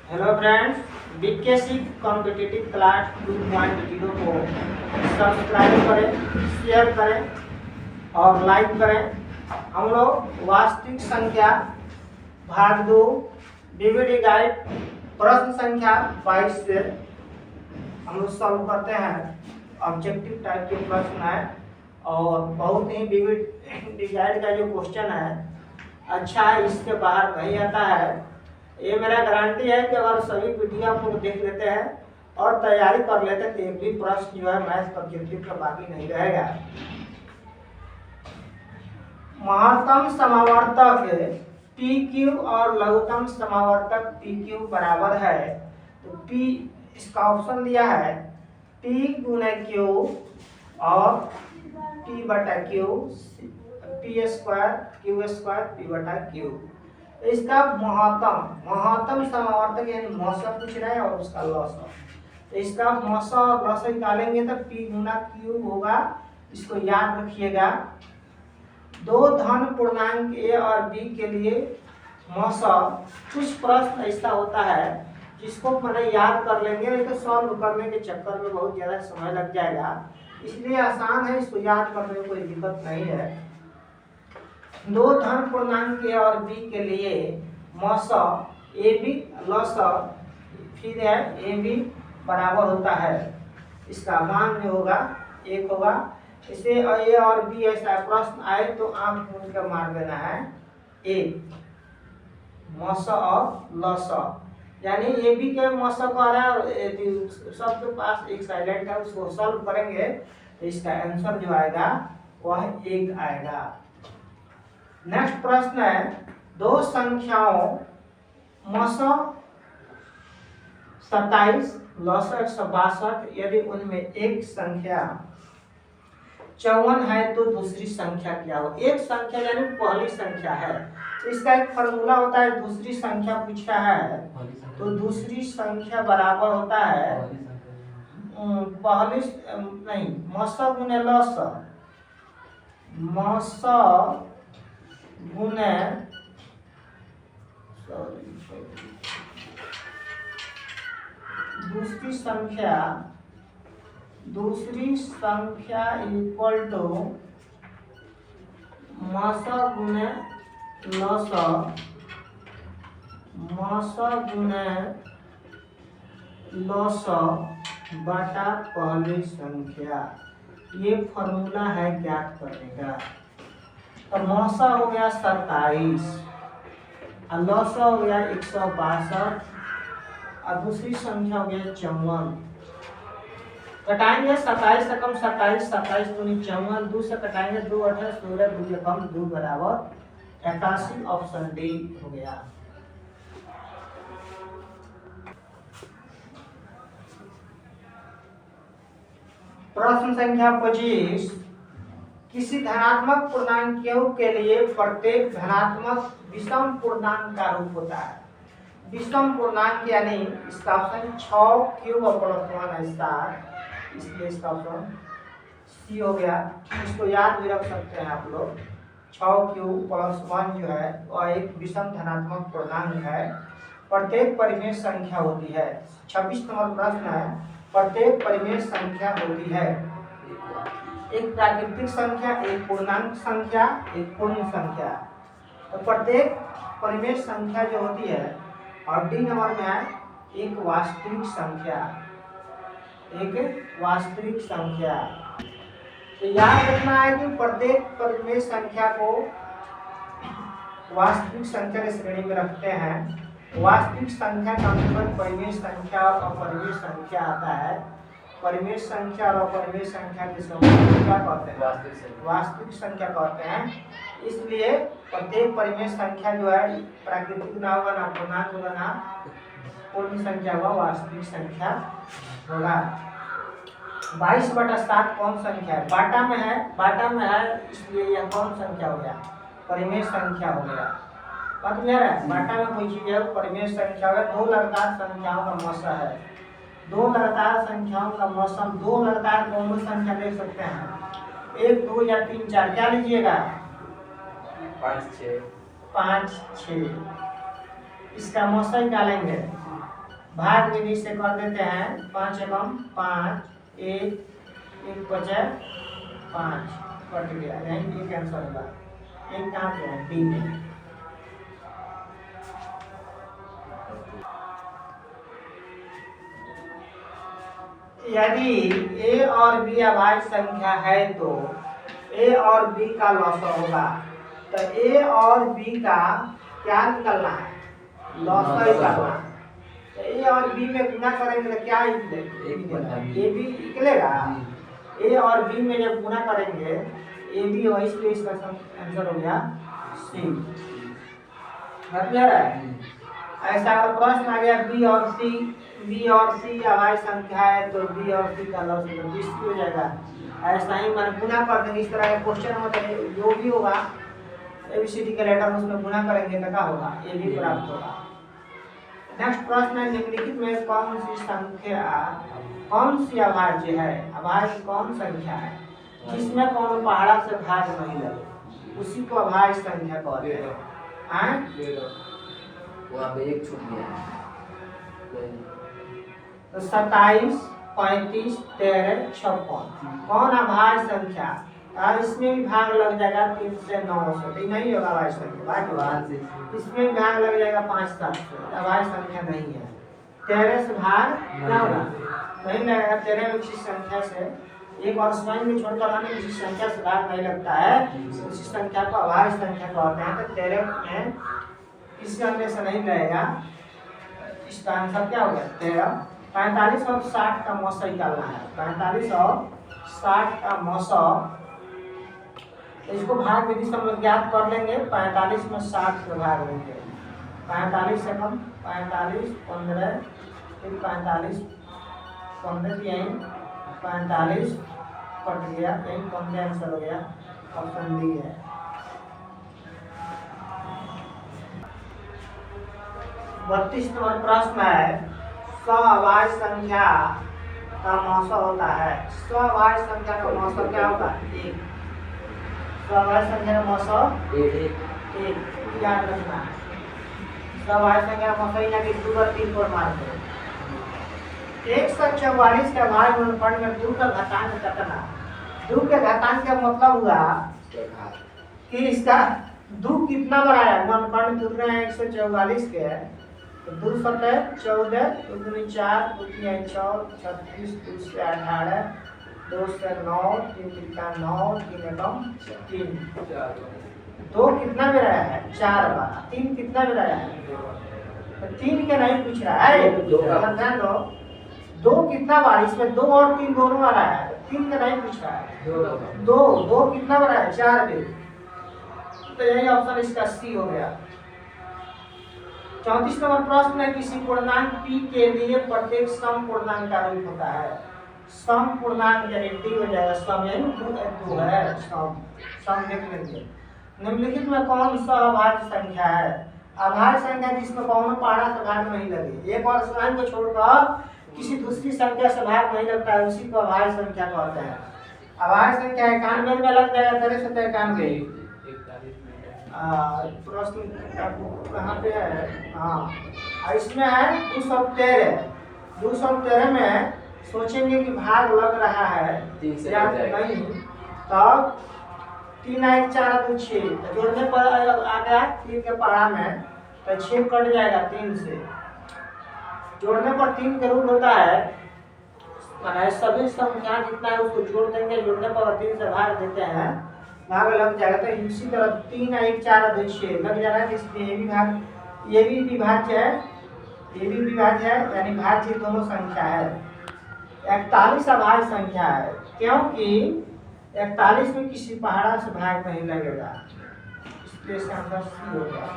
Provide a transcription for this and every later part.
Hello friends, BKC competitive class 2.0 को subscribe करें, share करें और लाइक करें। हम लोग वास्तविक संख्या भाग 2 डीवीडी गाइड प्रश्न संख्या 22 से हम लोग सॉल्व करते हैं। ऑब्जेक्टिव टाइप के प्रश्न है और बहुत ही डीवीडी गाइड का जो क्वेश्चन है अच्छा है, इसके बाहर नहीं आता है। ये मेरा गारंटी है कि अगर सभी वीडियो आप लोग देख लेते हैं और तैयारी कर लेते हैं तो एक भी प्रश्न जो है मैथ सब्जेक्टिव का बाकी नहीं रहेगा। महत्तम समावर्तक पी क्यू और लघुत्तम समावर्तक पी क्यू बराबर है, तो पी इसका ऑप्शन दिया है पी गुना क्यू और पी बटा Q, P square Q square P बटा क्यू। इसका महत्तम समावर्तक यानी मौसा पूछ रहा है और उसका लॉसा, तो इसका मौसा और लॉसा निकालेंगे तो पी गुना क्यू होगा। इसको याद रखिएगा। दो धन पूर्णांक ए और बी के लिए मौसा, कुछ प्रश्न ऐसा होता है जिसको मैंने याद कर लेंगे, नहीं तो सॉल्व करने के चक्कर में बहुत ज़्यादा समय लग जाएगा। इसलिए आसान है, इसको याद करने में कोई दिक्कत नहीं है। दो धन पूर्णांक ए और बी के लिए मौसा ए बी लॉसा फिर है ए बी बराबर होता है, इसका मान जो होगा एक होगा। इसे ए और बी ऐसा प्रश्न आए तो आंख मूंद कर मार देना है एक मौसा और लॉसा, यानी ए बी के मौसा को आ रहा है और सबके पास एक साइलेंट है, उसको सॉल्व करेंगे तो इसका आंसर जो आएगा वह एक आएगा। नेक्स्ट प्रश्न है, दो संख्याओं मौसा 27 लौसा 162, यदि उनमें एक संख्या 54 है तो दूसरी संख्या क्या हो। एक संख्या यानी पहली संख्या है, इसका एक फॉर्मूला होता है। दूसरी संख्या पूछा है तो दूसरी संख्या बराबर होता है पहली नहीं, मौसा गुने लौसा, मौसा गुने दूसरी संख्या इक्वल टू मौसा गुने लौसा, मौसा गुने लौसा बटा पहली संख्या। ये फॉर्मूला है ज्ञात करने का। तो मौसा हो गया 27 और लौसा हो गया 162 और दूसरी संख्या हो गया 54। कटाएंगे 27 से कम 27, 27 दूनी 54, 2 से कटाएंगे 2 8 16, 2 से कम 2 बराबर 81। ऑप्शन डी हो गया। प्रश्न संख्या 25, किसी धनात्मक पूर्णांक क्यू के लिए प्रत्येक धनात्मक विषम पूर्णांक का रूप होता है। विषम पूर्णांक यानी इसका ऑप्शन 6 क्यूब और +1 ऐसा, इसलिए इसका ऑप्शन सी हो गया। इसको याद भी रख सकते हैं आप लोग। 6 क्यूब +1 जो है वह एक विषम धनात्मक पूर्णांक है। प्रत्येक परिमेय संख्या होती है। 26 नंबर प्रश्न है, प्रत्येक परिमेय संख्या होती है एक प्राकृतिक संख्या, एक पूर्णांक संख्या, एक पूर्ण संख्या। तो प्रत्येक परिमेय संख्या जो होती है और डी नंबर में है एक वास्तविक संख्या, एक वास्तविक संख्या। तो याद रखना है कि प्रत्येक परिमेय संख्या को वास्तविक संख्या की श्रेणी में रखते हैं। वास्तविक संख्या का मतलब परिमेय संख्या और अपरिमेय संख्या आता है। परिमेय संख्या और अपरिमेय संख्या के समूह को क्या कहते हैं? वास्तविक संख्या कहते हैं। इसलिए प्रत्येक परिमेय संख्या जो है प्राकृतिक ना होगा, ना पूर्णांक होगा, ना पूर्ण संख्या होगा, वास्तविक संख्या होगा। 22/7 कौन संख्या है? बाटा में है, बाटा में है, इसलिए यह कौन संख्या हो गया? परिमेय संख्या हो गया। बात क्लियर है? बाटा में कोई चीज है परिमेय संख्या होगा। दो लगातार संख्याओं का मौसा है, दो लगातार संख्याओं का मौसम, दो लगातार कौन संख्या ले सकते हैं? 1 2 या 3 4, क्या लीजिएगा? 5 6, 5 6। इसका मौसा निकालेंगे भाग विधि से कर देते हैं। 5 एकम 5, 1 बचे 5 कट गया, यही एक आंसर होगा। एक कहाँ पे है? डी में। यदि ए और बी अभाज्य संख्या है तो ए और बी का लॉस होगा। तो ए और बी का क्या निकलना है? लॉस निकलना। तो ए और बी में गुना करेंगे तो क्या निकलेगा? ए बी निकलेगा। ए और बी में जब गुना करेंगे ए बी और इसलिए इसका आंसर हो गया सी। क्लियर है? ऐसा अगर प्रश्न आ गया बी और सी अभाज्य संख्या है तो बी और सी का लॉस हो जाएगा। ऐसा ही मान गुना कर देंगे। इस तरह के क्वेश्चन होते हैं, जो भी होगा एबीसीडी के लेटर उसमें गुना करेंगे तो क्या होगा? ए बी प्राप्त होगा। नेक्स्ट प्रश्न है, निम्नलिखित में कौन सी संख्या कौन सी अभाज्य है? अभाज्य कौन संख्या है जिसमें कौन पहाड़ा से भाग नहीं लगे, उसी को अभाज्य संख्या कहते हैं। वहाँ पे एक छूट गया। तो 27, 35, 13, 56 कौन अभाज्य संख्या? अब इसमें भी भाग लग जाएगा 3 से 9 से, नहीं होगा अभाज्य संख्या। इसमें भी भाग लग जाएगा 5, 7 से, अभाज्य संख्या नहीं है। 13 से भाग क्या होगा? नहीं लगेगा। 13 में किसी संख्या से एक और स्वयं में छोड़कर अन्य किसी संख्या से भाग नहीं लगता है, उसी संख्या को अभाज्य संख्या कहते हैं। तो 13 में किसी अन्य से नहीं लगेगा। इसका आंसर क्या होगा? 13। 45 और 60 का मौसा निकालना है। 45 और 60 का मौसा, इसको भाग विधि से हम लोग ज्ञात कर लेंगे। 45 में 60 से भाग लेंगे। 45 से कम 45, 15, फिर 45, 15 यही 45 कट गया, यही 15 आंसर हो गया। ऑप्शन डी है। बत्तीस नंबर प्रश्न है, सअभाज्य संख्या का मौसा होता है। सअभाज्य संख्या का मौसा क्या होगा? 1। सअभाज्य संख्या का मौसा 1 याद रखना है। सअभाज्य संख्या का मौसा ही 2 और 3 पर मार दो। 144 का भाग गुणनफल में 2 का घातांक कितना? 2 के घातांक का मतलब हुआ कि इसका 2 कितना बड़ा है? गुणनफल कितने हैं? 144 के है तो 2 7 14, 2 दूनी 4, 2 तीन 6, 36, 2 से 18, 2 से 9, 3 तिरका 9, 3 एकम 3। 2 कितना में रहा है? 4 बार। 3 कितना में रहा है? तो 3 के नहीं पूछ रहा है, ध्यान दो। 2 कितना बार? इसमें 2 और 3 दोनों आ रहा है, 3 का नहीं पूछ रहा है। 2 कितना बड़ा है? 4 पे। तो यही ऑप्शन इसका सी हो गया। 34 नंबर प्रश्न है, किसी पूर्णांक p के लिए प्रत्येक सम पूर्णांक का रूप होता है। सम पूर्णांक यानी डी हो जाएगा। सम यानी 2 है। सम देख लेंगे। निम्नलिखित में कौन सा अभाज्य संख्या है? अभाज्य संख्या जिसमें कौन पहाड़ा से भाग नहीं लगे, एक और स्वयं को छोड़कर किसी दूसरी संख्या से भाग नहीं लगता है, उसी को अभाज्य संख्या कहते हैं। अभाज्य संख्या 91 में लग जाएगा। 13 से 91 प्रश्न कहाँ पे है? हाँ, इसमें है 213। 213 में सोचेंगे कि भाग लग रहा है या नहीं, तब 3 1 4 2 6 जोड़ने पर आ गया 3 के पहाड़ा में, तो 6 कट जाएगा 3 से। जोड़ने पर 3 के रूप होता है, माना सभी संख्या जितना है उसको जोड़ देंगे, जोड़ने पर 3 से भाग देते हैं, भाग लग जाएगा। तो इसी तरह 3 1 4 2 6 लग जा रहा है। इसमें ये भी भाग, ये भी विभाज्य है, ये भी विभाज्य है, यानी भाज्य दोनों संख्या है। 41 अभाज्य संख्या है, क्योंकि 41 में किसी पहाड़ा से भाग नहीं लगेगा, इसलिए इसका आंसर सी हो गया।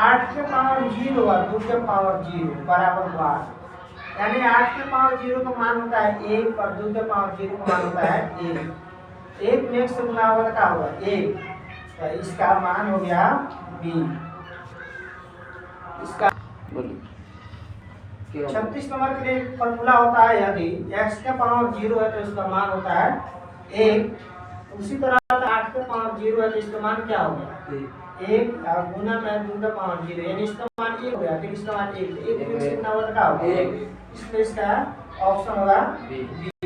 8 के पावर 0 और 2 के पावर 0 बराबर 8, यानी 8 के पावर 0 का मान होता है 1 और 2 के पावर 0 का मान होता है 1। 1 में 1 से गुना होगा क्या होगा? 1। तो इसका मान हो गया बी। इसका 36 नंबर के लिए फॉर्मूला होता है, यदि x के पावर 0 है तो इसका मान होता है 1। उसी तरह 8 के पावर 0 है तो इसका मान क्या होगा? 1 और गुना में 2 के पावर 0, यानी इसका मान मान 1 हो गया, फिर इसका मान 1 एक फिर कितना होगा, एक। इसलिए इसका ऑप्शन होगा बी।